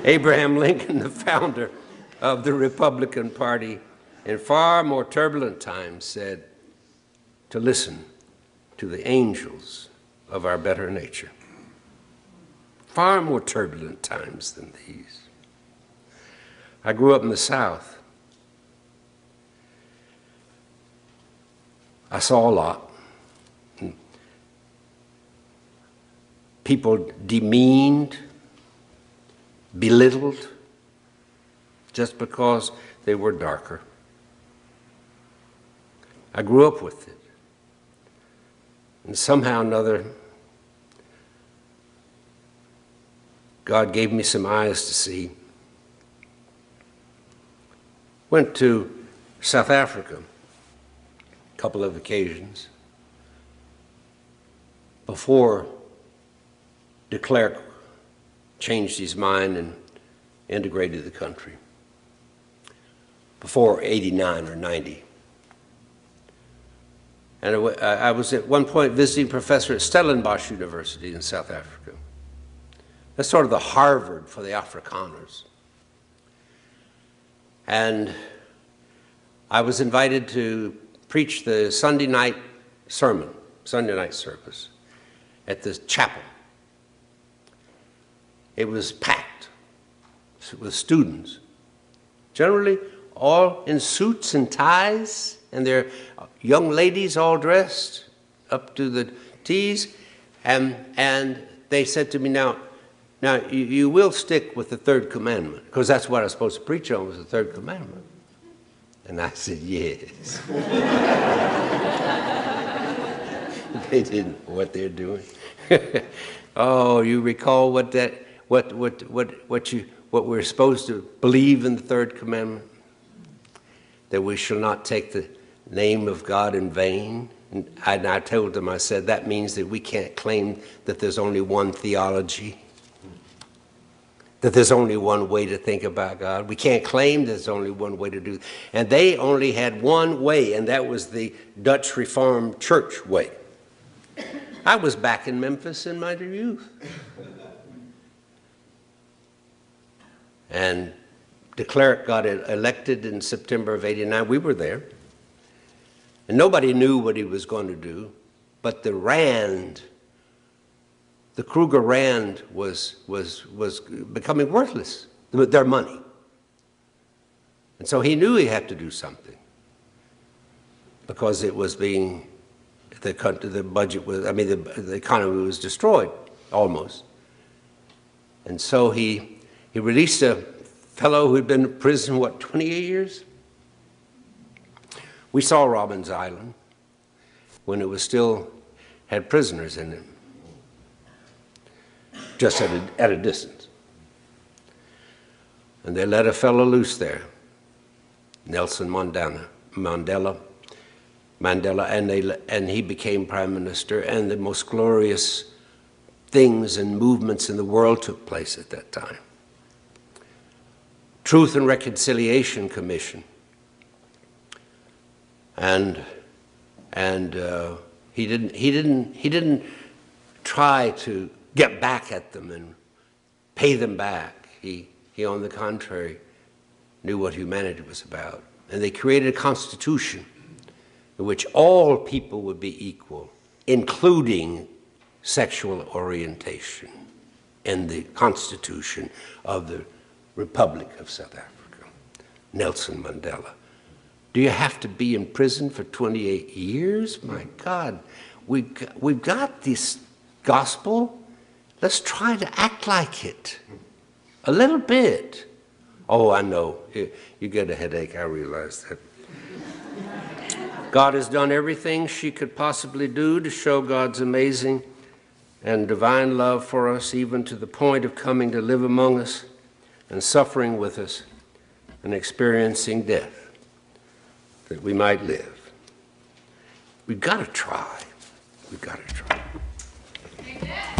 Abraham Lincoln, the founder of the Republican Party, in far more turbulent times said to listen to the angels of our better nature. Far more turbulent times than these. I grew up in the South. I saw a lot. People demeaned, belittled, just because they were darker. I grew up with it. And somehow or another, God gave me some eyes to see. Went to South Africa a couple of occasions before de Klerk changed his mind and integrated the country, before 89 or 90. And I was at one point visiting professor at Stellenbosch University in South Africa. That's sort of the Harvard for the Afrikaners. And I was invited to preach the Sunday night sermon, Sunday night service, at the chapel. It was packed with students, generally all in suits and ties, and their young ladies all dressed up to the T's, and they said to me, now you will stick with the third commandment, because that's what I was supposed to preach on, was the third commandment. And I said, yes. They didn't know what they're doing. Oh, you recall what we're supposed to believe in the third commandment? That we shall not take the name of God in vain. And I told them, I said, that means that we can't claim that there's only one theology, that there's only one way to think about God. We can't claim there's only one way to do it. And they only had one way, and that was the Dutch Reformed Church way. I was back in Memphis in my youth. And de Klerk got elected in September of '89. We were there. And nobody knew what he was going to do, but the Rand, the Kruger Rand was becoming worthless, their money. And so he knew he had to do something, because it was being, the budget was, the economy was destroyed, almost. And so he released a fellow who had been in prison, 28 years? We saw Robbins Island when it was still had prisoners in it, just at a distance. And they let a fellow loose there, Nelson Mandela, and he became prime minister, and the most glorious things and movements in the world took place at that time. Truth and Reconciliation Commission. And he didn't try to get back at them and pay them back. He on the contrary knew what humanity was about. And they created a constitution in which all people would be equal, including sexual orientation, in the Constitution of the Republic of South Africa. Nelson Mandela. Do you have to be in prison for 28 years? My God, we've got this gospel. Let's try to act like it a little bit. Oh, I know. You get a headache, I realize that. God has done everything she could possibly do to show God's amazing and divine love for us, even to the point of coming to live among us and suffering with us and experiencing death, that we might live. We've got to try. We've got to try. Amen.